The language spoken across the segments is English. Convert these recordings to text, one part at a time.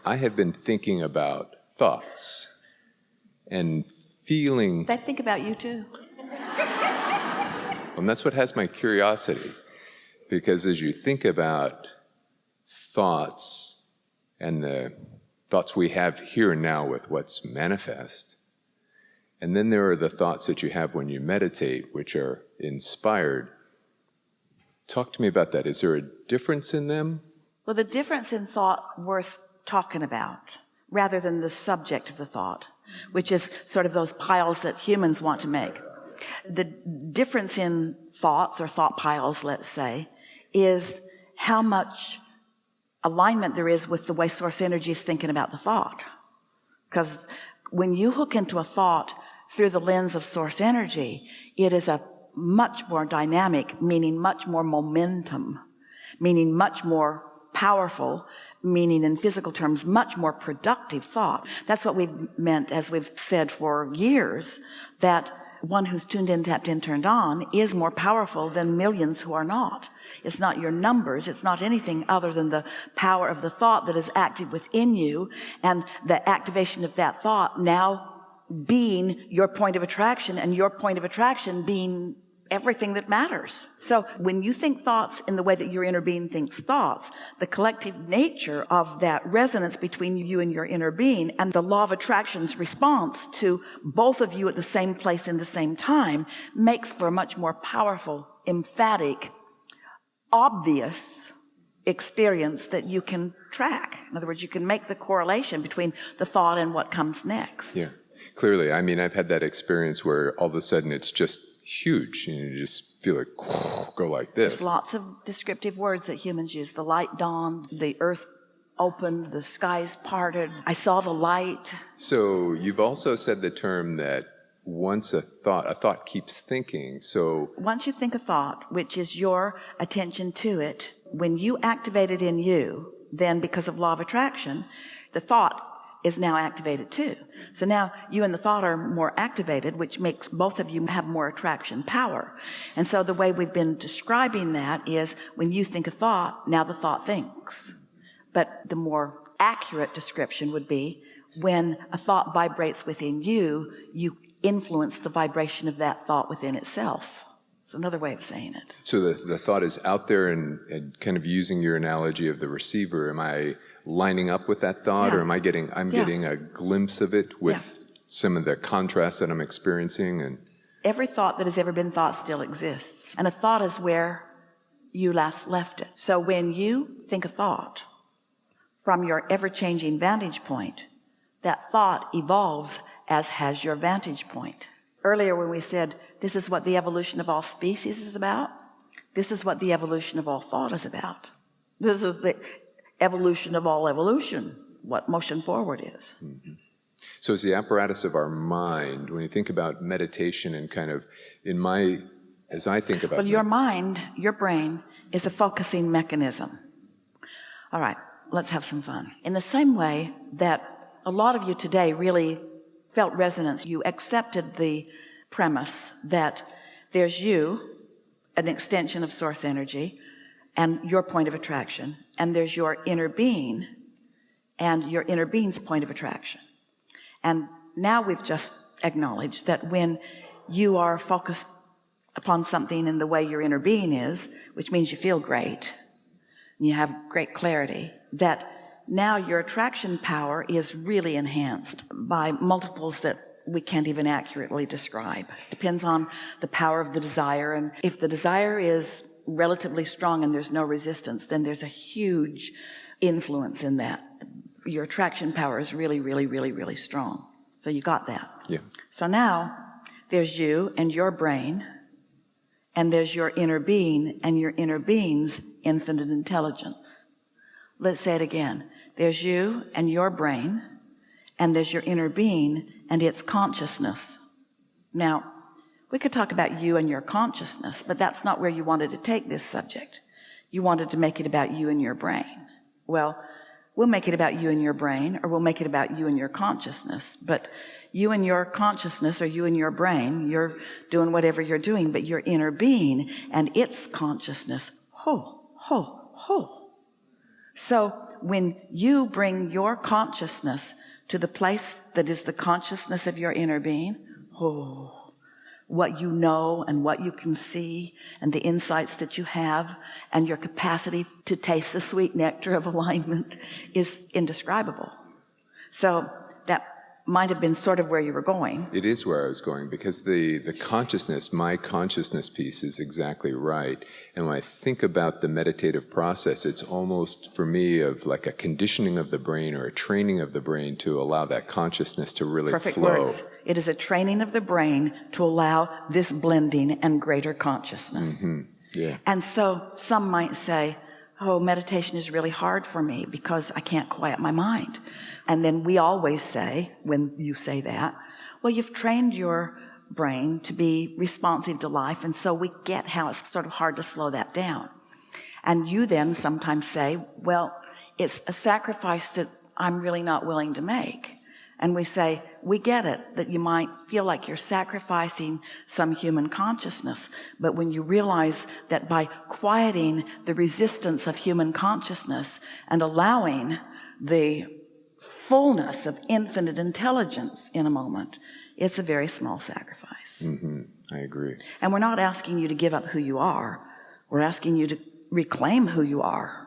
I have been thinking about thoughts and feeling... They think about you too. And that's what has my curiosity, because as you think about thoughts and the thoughts we have here and now with what's manifest, and then there are the thoughts that you have when you meditate, which are inspired. Talk to me about that. Is there a difference in them? Well, the difference in thought worth talking about, rather than the subject of the thought, which is sort of those piles that humans want to make. The difference in thoughts, or thought piles, let's say, is how much alignment there is with the way source energy is thinking about the thought. Because when you hook into a thought through the lens of source energy, it is a much more dynamic, meaning much more momentum, meaning much more powerful, meaning in physical terms much more productive thought. That's what we've meant, as we've said for years, that one who's tuned in, tapped in, turned on is more powerful than millions who are not. It's not your numbers, it's not anything other than the power of the thought that is active within you, and the activation of that thought now being your point of attraction, and your point of attraction being everything that matters. So when you think thoughts in the way that your inner being thinks thoughts, the collective nature of that resonance between you and your inner being, and the law of attraction's response to both of you at the same place in the same time, makes for a much more powerful, emphatic, obvious experience that you can track. In other words, you can make the correlation between the thought and what comes next. Yeah, clearly. I mean, I've had that experience where all of a sudden it's just huge, and you just feel it go like this. There's lots of descriptive words that humans use. The light dawned, the earth opened, the skies parted, I saw the light. So you've also said the term that once a thought keeps thinking. So once you think a thought, which is your attention to it, when you activate it in you, then because of law of attraction, the thought is now activated too. So now you and the thought are more activated, which makes both of you have more attraction power. And so the way we've been describing that is, when you think a thought, now the thought thinks. But the more accurate description would be, when a thought vibrates within you, you influence the vibration of that thought within itself. It's another way of saying it. So the thought is out there, and kind of using your analogy of the receiver, am I lining up with that thought, or am I getting a glimpse of it with some of the contrast that I'm experiencing? And every thought that has ever been thought still exists, and a thought is where you last left it. So when you think a thought from your ever-changing vantage point, that thought evolves as has your vantage point. Earlier when we said this is what the evolution of all species is about, this is what the evolution of all thought is about. This is the evolution of all evolution, what motion forward is. Mm-hmm. So it's the apparatus of our mind. When you think about meditation, and kind of as I think about... Well, your mind, your brain, is a focusing mechanism. All right, let's have some fun. In the same way that a lot of you today really felt resonance, you accepted the premise that there's you, an extension of source energy, and your point of attraction, and there's your inner being and your inner being's point of attraction. And now we've just acknowledged that when you are focused upon something in the way your inner being is, which means you feel great and you have great clarity, that now your attraction power is really enhanced by multiples that we can't even accurately describe. Depends on the power of the desire, and if the desire is relatively strong and there's no resistance, then there's a huge influence in that. Your attraction power is really, really, really, really strong. So you got that. Yeah. So now there's you and your brain, and there's your inner being and your inner being's infinite intelligence. Let's say it again. There's you and your brain, and there's your inner being and its consciousness. Now, we could talk about you and your consciousness, but that's not where you wanted to take this subject. You wanted to make it about you and your brain. Well, we'll make it about you and your brain, or we'll make it about you and your consciousness. But you and your consciousness, or you and your brain, you're doing whatever you're doing, but your inner being and its consciousness, So when you bring your consciousness to the place that is the consciousness of your inner being, what you know and what you can see and the insights that you have and your capacity to taste the sweet nectar of alignment is indescribable. So that might have been sort of where you were going. It is where I was going, because the consciousness, my consciousness piece is exactly right. And when I think about the meditative process, it's almost for me of like a conditioning of the brain or a training of the brain to allow that consciousness to really Perfect flow. words. It is a training of the brain to allow this blending and greater consciousness. Yeah. And so some might say, oh, meditation is really hard for me because I can't quiet my mind. And then we always say, when you say that, well, you've trained your brain to be responsive to life, and so we get how it's sort of hard to slow that down. And you then sometimes say, well, it's a sacrifice that I'm really not willing to make. And we say, we get it, that you might feel like you're sacrificing some human consciousness. But when you realize that by quieting the resistance of human consciousness and allowing the fullness of infinite intelligence in a moment, it's a very small sacrifice. I agree. And we're not asking you to give up who you are. We're asking you to reclaim who you are.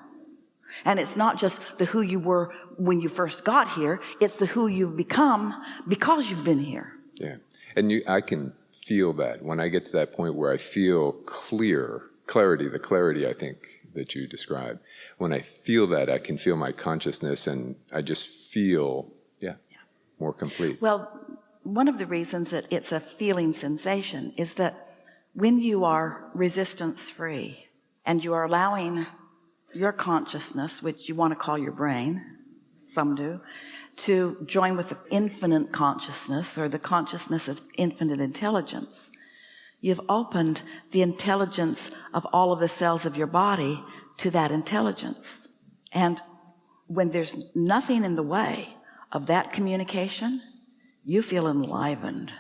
And it's not just the who you were when you first got here, it's the who you've become because you've been here. Yeah. And I can feel that when I get to that point where I feel clarity, the clarity I think that you described. When I feel that, I can feel my consciousness and I just feel, more complete. Well, one of the reasons that it's a feeling sensation is that when you are resistance-free and you are allowing your consciousness, which you want to call your brain, some do, to join with the infinite consciousness or the consciousness of infinite intelligence, you've opened the intelligence of all of the cells of your body to that intelligence. And when there's nothing in the way of that communication, you feel enlivened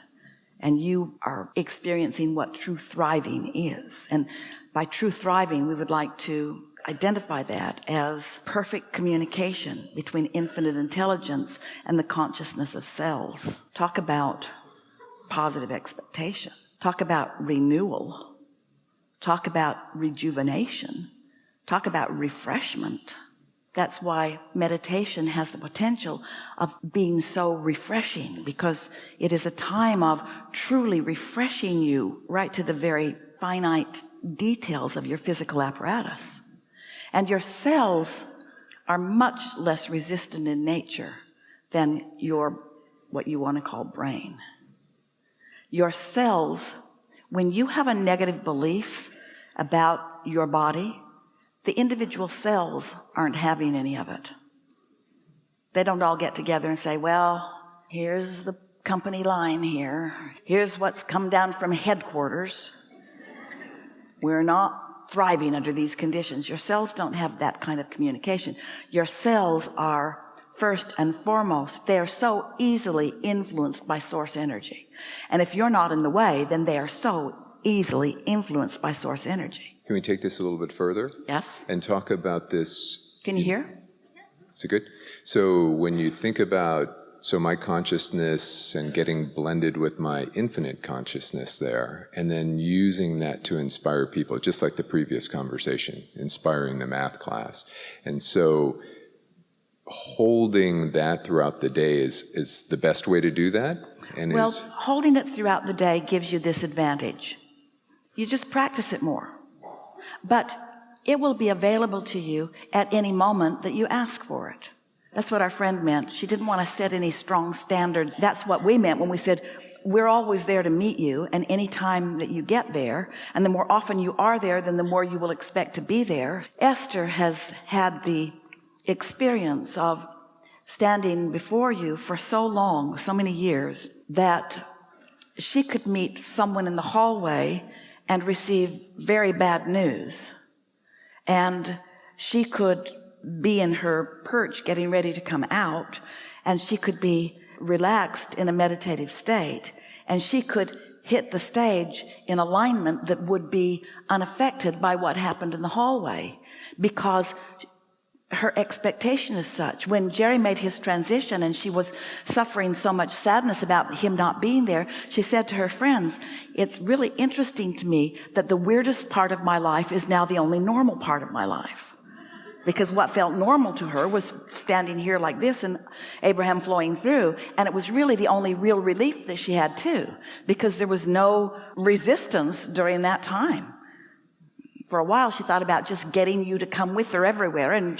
and you are experiencing what true thriving is. And by true thriving, we would like to identify that as perfect communication between infinite intelligence and the consciousness of cells. Talk about positive expectation. Talk about renewal. Talk about rejuvenation. Talk about refreshment. That's why meditation has the potential of being so refreshing, because it is a time of truly refreshing you right to the very finite details of your physical apparatus. And your cells are much less resistant in nature than your, what you want to call brain. Your cells, when you have a negative belief about your body, the individual cells aren't having any of it. They don't all get together and say, well, here's the company line here. Here's what's come down from headquarters. We're not thriving under these conditions. Your cells don't have that kind of communication. Your cells are, first and foremost, they are so easily influenced by source energy. And if you're not in the way, then they are so easily influenced by source energy. Can we take this a little bit further? Yes. And talk about this. Can you hear? Is it good? So when you think about, my consciousness and getting blended with my infinite consciousness there, and then using that to inspire people, just like the previous conversation, inspiring the math class. And so holding that throughout the day is the best way to do that? And well, holding it throughout the day gives you this advantage. You just practice it more. But it will be available to you at any moment that you ask for it. That's what our friend meant. She didn't want to set any strong standards. That's what we meant when we said, we're always there to meet you, and any time that you get there, and the more often you are there, then the more you will expect to be there. Esther has had the experience of standing before you for so long, so many years, that she could meet someone in the hallway and receive very bad news. And she could be in her perch getting ready to come out, and she could be relaxed in a meditative state, and she could hit the stage in alignment that would be unaffected by what happened in the hallway, because her expectation is such. When Jerry made his transition and she was suffering so much sadness about him not being there, she said to her friends, it's really interesting to me that the weirdest part of my life is now the only normal part of my life. Because what felt normal to her was standing here like this and Abraham flowing through, and it was really the only real relief that she had too, because there was no resistance during that time. For a while she thought about just getting you to come with her everywhere and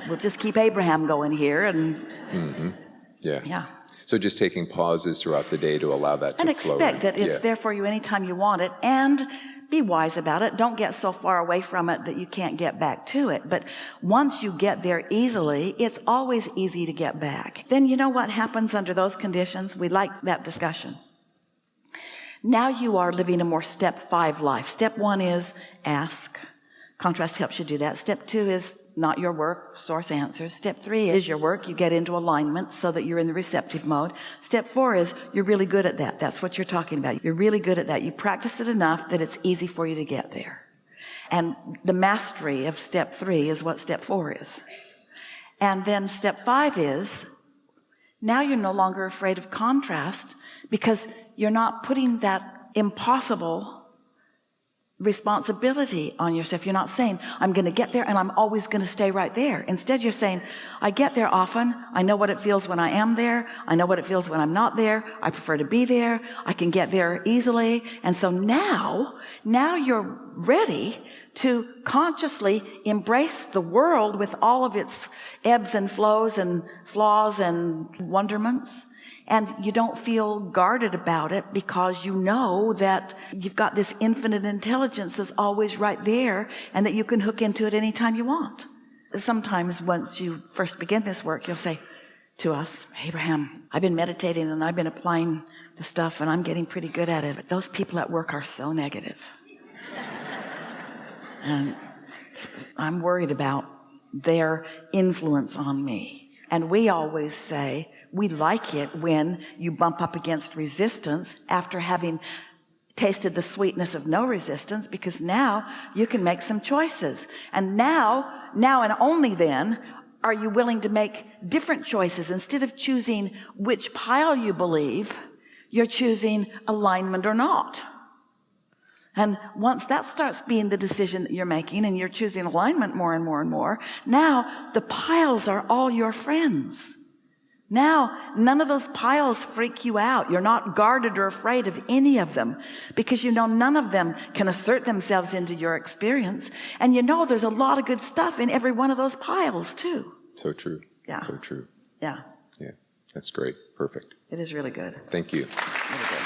we'll just keep Abraham going here and yeah. So just taking pauses throughout the day to allow that to flow. And expect that it's there for you anytime you want it, and be wise about it. Don't get so far away from it that you can't get back to it. But once you get there easily, it's always easy to get back. Then you know what happens under those conditions? We like that discussion. Now you are living a more step 5 life. Step 1 is ask. Contrast helps you do that. Step 2 is not your work, source answers. Step 3 is your work. You get into alignment so that you're in the receptive mode. Step 4 is you're really good at that. That's what you're talking about. You're really good at that. You practice it enough that it's easy for you to get there. And the mastery of step 3 is what step 4 is. And then step 5 is now you're no longer afraid of contrast, because you're not putting that impossible responsibility on yourself. You're not saying, I'm going to get there and I'm always going to stay right there. Instead, you're saying, I get there often. I know what it feels when I am there. I know what it feels when I'm not there. I prefer to be there. I can get there easily. And so now you're ready to consciously embrace the world with all of its ebbs and flows and flaws and wonderments. And you don't feel guarded about it, because you know that you've got this infinite intelligence that's always right there, and that you can hook into it anytime you want. Sometimes once you first begin this work, you'll say to us, Abraham, I've been meditating and I've been applying the stuff and I'm getting pretty good at it, but those people at work are so negative. And I'm worried about their influence on me. And we always say, we like it when you bump up against resistance after having tasted the sweetness of no resistance, because now you can make some choices. And now and only then are you willing to make different choices. Instead of choosing which pile you believe, you're choosing alignment or not. And once that starts being the decision that you're making and you're choosing alignment more and more and more, now the piles are all your friends. Now, none of those piles freak you out. You're not guarded or afraid of any of them, because you know none of them can assert themselves into your experience. And you know there's a lot of good stuff in every one of those piles too. So true. Yeah. So true. Yeah. Yeah. That's great. Perfect. It is really good. Thank you. Really good.